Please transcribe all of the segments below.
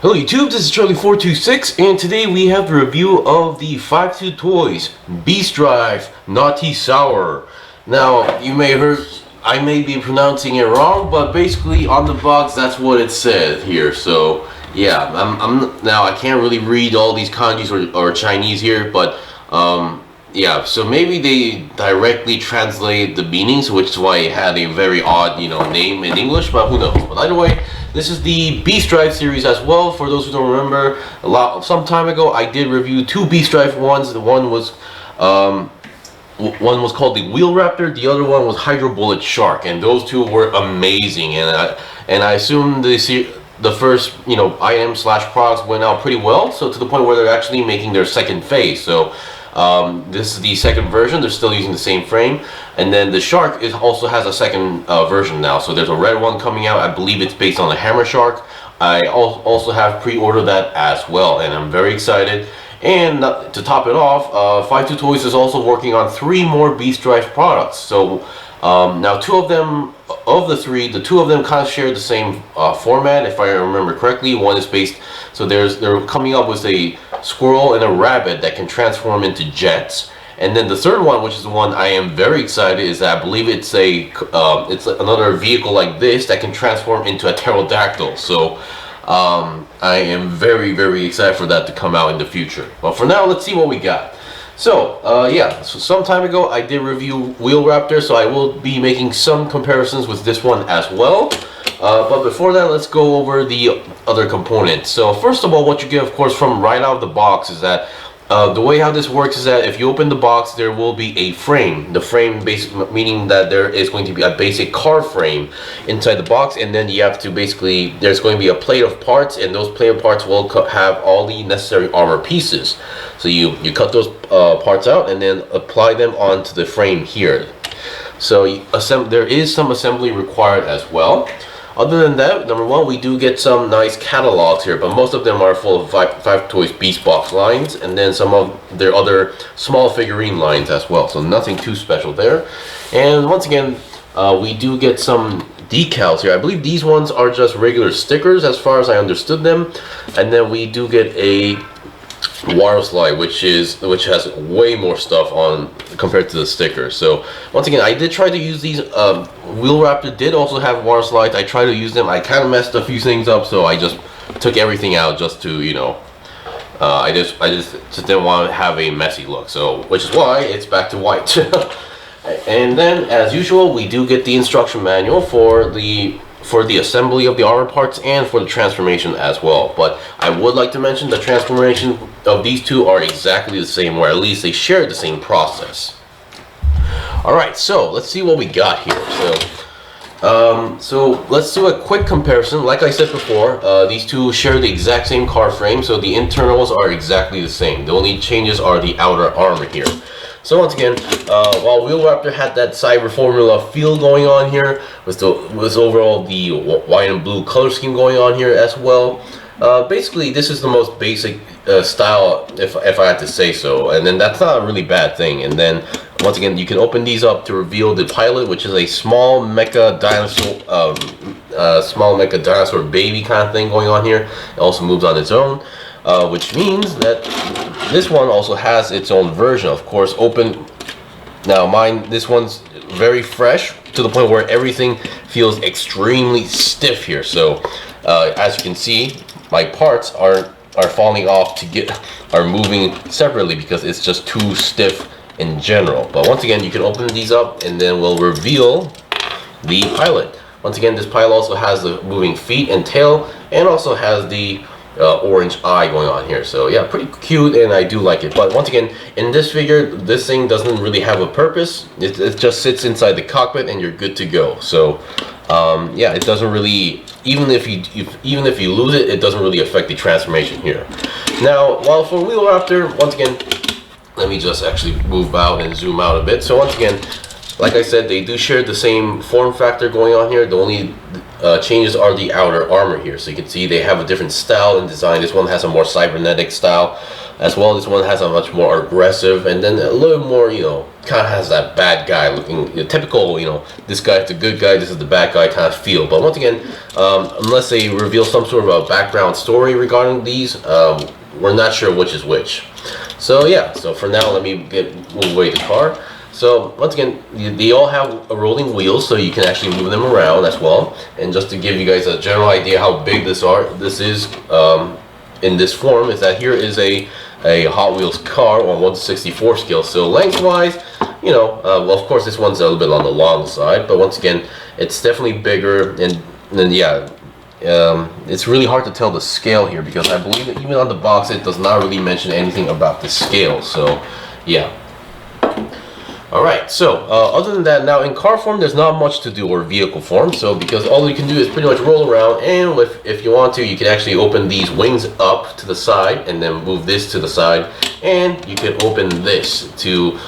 Hello YouTube, this is Charlie426, and today we have the review of the 5-2 Toys Beast Drive Naughty Saur. Now, you may heard, I may be pronouncing it wrong, but basically on the box that's what it said here. So yeah, now I can't really read all these kanjis or Chinese here, but yeah, so maybe they directly translate the meanings, which is why it had a very odd, name in English, but who knows. But either way, this is the Beast Drive series as well. For those who don't remember, some time ago I did review two Beast Drive ones. The one was called the Wheel Raptor, the other one was Hydro Bullet Shark, and those two were amazing. And I assume the first item slash products went out pretty well, so to the point where they're actually making their second phase. So this is the second version. They're still using the same frame, and then the shark also has a second version now. So there's a red one coming out. I believe it's based on the Hammer Shark. I also have pre-ordered that as well, and I'm very excited. And to top it off, 5-2 Toys is also working on 3 more Beast Drive products. So now 2 of them, of the 3, the 2 of them kind of share the same format, if I remember correctly. One is based, so they're coming up with a squirrel and a rabbit that can transform into jets. And then the third one, which is the one I am very excited, is that I believe it's another vehicle like this that can transform into a pterodactyl. So I am very, very excited for that to come out in the future. But for now, let's see what we got. So yeah, so some time ago I did review Wheel Raptor, so I will be making some comparisons with this one as well. But before that, let's go over the other components. So first of all, what you get, of course, from right out of the box is that the way how this works is that if you open the box, there will be a frame. The frame, meaning that there is going to be a basic car frame inside the box, and then you have to basically, there's going to be a plate of parts, and those plate of parts will have all the necessary armor pieces. So you cut those parts out and then apply them onto the frame here. So there is some assembly required as well. Other than that, number one, we do get some nice catalogs here, but most of them are full of 5 Toys Beast Box lines, and then some of their other small figurine lines as well. So nothing too special there. And once again, we do get some decals here. I believe these ones are just regular stickers as far as I understood them. And then we do get a water slide, which has way more stuff on compared to the stickers. So once again, I did try to use these. Wheel Raptor did also have water slides. I tried to use them. I kind of messed a few things up, so I just took everything out just to I just didn't want to have a messy look. So which is why it's back to white. And then as usual, we do get the instruction manual for the assembly of the armor parts and for the transformation as well. But I would like to mention the transformation of these two are exactly the same, or at least they share the same process. Alright, so let's see what we got here. So let's do a quick comparison. Like I said before, these two share the exact same car frame, so the internals are exactly the same. The only changes are the outer armor here. So once again, while Wheel Raptor had that Cyber Formula feel going on here, was overall the white and blue color scheme going on here as well. Basically, this is the most basic style, if I had to say so, and then that's not a really bad thing. And then once again, you can open these up to reveal the pilot, which is a small mecha dinosaur baby kind of thing going on here. It also moves on its own, which means that this one also has its own version, of course. This one's very fresh to the point where everything feels extremely stiff here. So as you can see, my parts are falling off are moving separately because it's just too stiff in general. But once again, you can open these up and then we'll reveal the pilot. Once again, this pilot also has the moving feet and tail, and also has the orange eye going on here. So yeah, pretty cute, and I do like it. But once again, in this figure, this thing doesn't really have a purpose. It just sits inside the cockpit and you're good to go. So yeah, it doesn't really, even if you lose it, it doesn't really affect the transformation here. Now, while for Wheel Raptor, once again, let me just actually move out and zoom out a bit. So once again, like I said, they do share the same form factor going on here. The only changes are the outer armor here. So you can see they have a different style and design. This one has a more cybernetic style as well. This one has a much more aggressive, and then a little more, you know, kind of has that bad guy looking, typical, you know, this guy's the good guy, this is the bad guy kind of feel. But once again, unless they reveal some sort of a background story regarding these, we're not sure which is which. So yeah, so for now, let me move away the car. So once again, they all have rolling wheels, so you can actually move them around as well. And just to give you guys a general idea how big this is in this form, is that here is a Hot Wheels car on 1/64 scale. So lengthwise, you know, well, of course this one's a little bit on the long side, but once again, it's definitely bigger. And then yeah, it's really hard to tell the scale here, because I believe that even on the box it does not really mention anything about the scale. So yeah. Alright, so other than that, now in car form there's not much to do, or vehicle form, so because all you can do is pretty much roll around, and if you want to, you can actually open these wings up to the side and then move this to the side, and you can open this to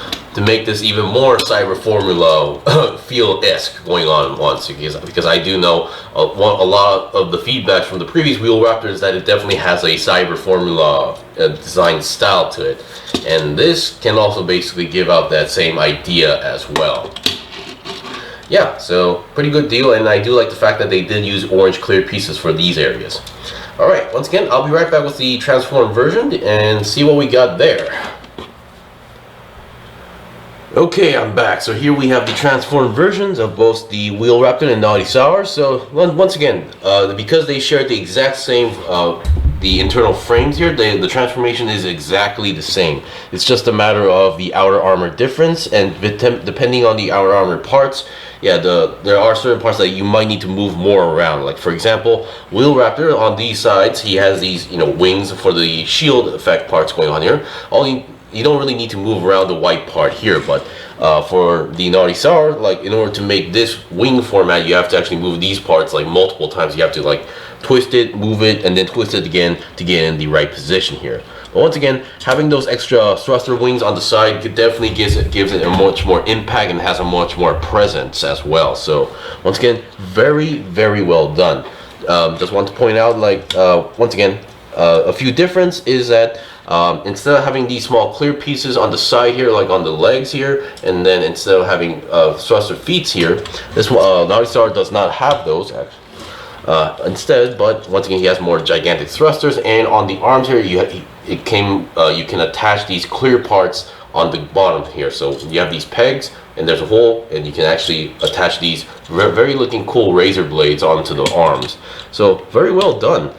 make this even more Cyber Formula feel-esque going on once, because I do know a lot of the feedback from the previous Wheel Raptors that it definitely has a Cyber Formula design style to it, and this can also basically give out that same idea as well. Yeah, so pretty good deal, and I do like the fact that they did use orange clear pieces for these areas. Alright, once again, I'll be right back with the transformed version and see what we got there. Okay, I'm back. So here we have the transformed versions of both the Wheel Raptor and Naughty Saur. So once again, because they share the exact same the internal frames here, the transformation is exactly the same. It's just a matter of the outer armor difference, and depending on the outer armor parts, yeah, there are certain parts that you might need to move more around. Like for example, Wheel Raptor on these sides, he has these, you know, wings for the shield effect parts going on here. You don't really need to move around the white part here, but for the Naughty Saur, like in order to make this wing format, you have to actually move these parts like multiple times. You have to like twist it, move it, and then twist it again to get in the right position here. But once again, having those extra thruster wings on the side definitely gives it a much more impact and has a much more presence as well. So once again, very, very well done. Just want to point out, like once again, a few difference is that instead of having these small clear pieces on the side here, like on the legs here, and then instead of having thruster feet here, this one, Naughty Saur does not have those actually. Instead, but once again, he has more gigantic thrusters, and on the arms here, you can attach these clear parts on the bottom here. So you have these pegs, and there's a hole, and you can actually attach these very looking cool razor blades onto the arms. So very well done.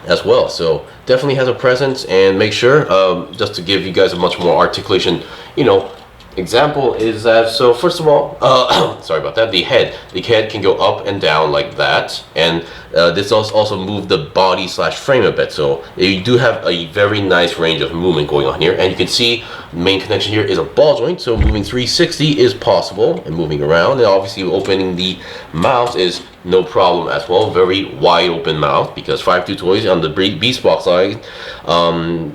As well, so definitely has a presence. And make sure, just to give you guys a much more articulation, you know, example is that, so first of all, sorry about that, the head can go up and down like that, and this also move the body slash frame a bit, so you do have a very nice range of movement going on here. And you can see the main connection here is a ball joint, so moving 360 is possible, and moving around, and obviously opening the mouth is no problem as well. Very wide open mouth, because 5-2 Toys on the Beast box side,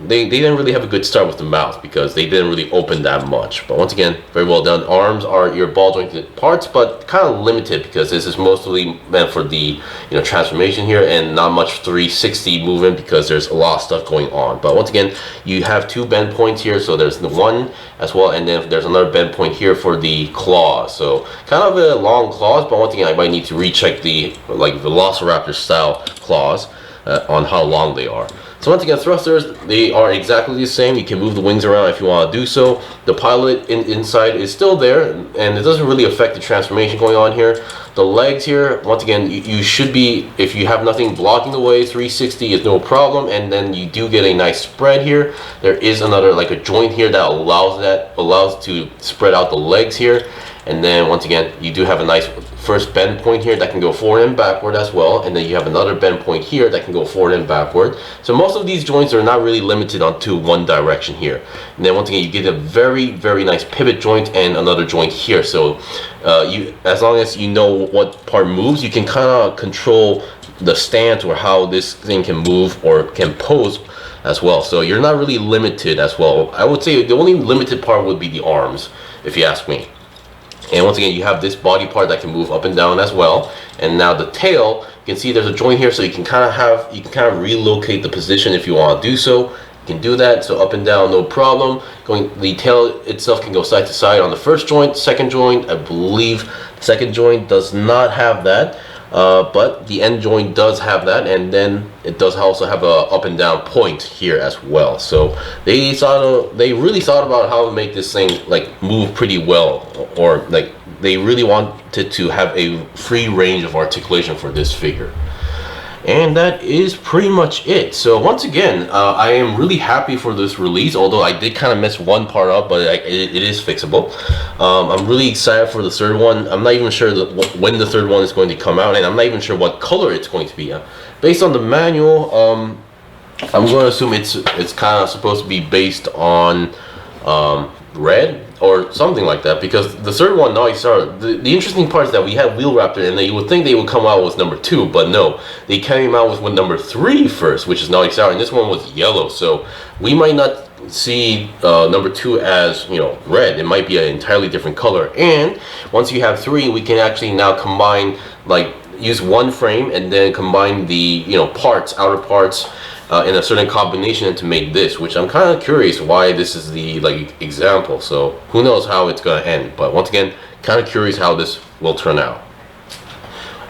they didn't really have a good start with the mouth because they didn't really open that much. But once again, very well done. Arms are your ball jointed parts, but kind of limited because this is mostly meant for the, you know, transformation here, and not much 360 movement because there's a lot of stuff going on. But once again, you have two bend points here, so there's the one as well, and then there's another bend point here for the claws. So kind of a long claws, but once again, I might need to recheck the like Velociraptor style claws on how long they are. So once again, thrusters, they are exactly the same. You can move the wings around if you want to do so. The pilot inside is still there, and it doesn't really affect the transformation going on here. The legs here, once again, you should be, if you have nothing blocking the way, 360 is no problem, and then you do get a nice spread here. There is another, like a joint here that allows to spread out the legs here. And then once again, you do have a nice first bend point here that can go forward and backward as well, and then you have another bend point here that can go forward and backward. So most of these joints are not really limited onto one direction here. And then once again, you get a very, very nice pivot joint and another joint here. So as long as you know what part moves, you can kind of control the stance or how this thing can move or can pose as well. So you're not really limited as well. I would say the only limited part would be the arms, if you ask me. And once again, you have this body part that can move up and down as well. And now the tail, you can see there's a joint here, so you can kind of relocate the position if you want to do so. You can do that, so up and down, no problem. The tail itself can go side to side on the first joint. Second joint, I believe the second joint does not have that, but the end joint does have that, and then it does also have a up and down point here as well. So they really thought about how to make this thing like move pretty well, or like they really wanted to have a free range of articulation for this figure. And that is pretty much it. So once again, I am really happy for this release, although I did kind of mess one part up, but it is fixable. I'm really excited for the third one. I'm not even sure when the third one is going to come out, and I'm not even sure what color it's going to be. Based on the manual, I'm going to assume it's kind of supposed to be based on red or something like that, because the third one, Naughty Saur, the interesting part is that we had Wheel Raptor, and you would think they would come out with number 2, but no, they came out with number 3 first, which is Naughty Saur, and this one was yellow. So we might not see number 2 as, you know, red. It might be an entirely different color. And once you have 3, we can actually now combine, like, use one frame and then combine the, you know, outer parts in a certain combination to make this, which I'm kind of curious why this is the like example. So who knows how it's gonna end, but once again, kind of curious how this will turn out.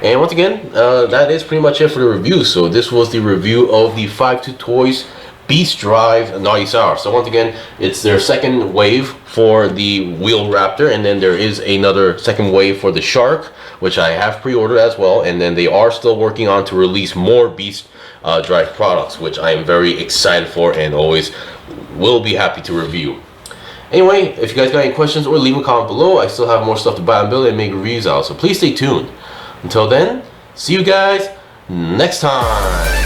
And once again, that is pretty much it for the review. So this was the review of the 5-2 Toys Beast Drive Naughty Saur. So once again, it's their second wave for the Wheel Raptor, and then there is another second wave for the Shark, which I have pre-ordered as well, and then they are still working on to release more Beast Drive products, which I am very excited for and always will be happy to review. Anyway, if you guys got any questions, or leave a comment below. I still have more stuff to buy and build and make reviews out, so please stay tuned. Until then, see you guys next time.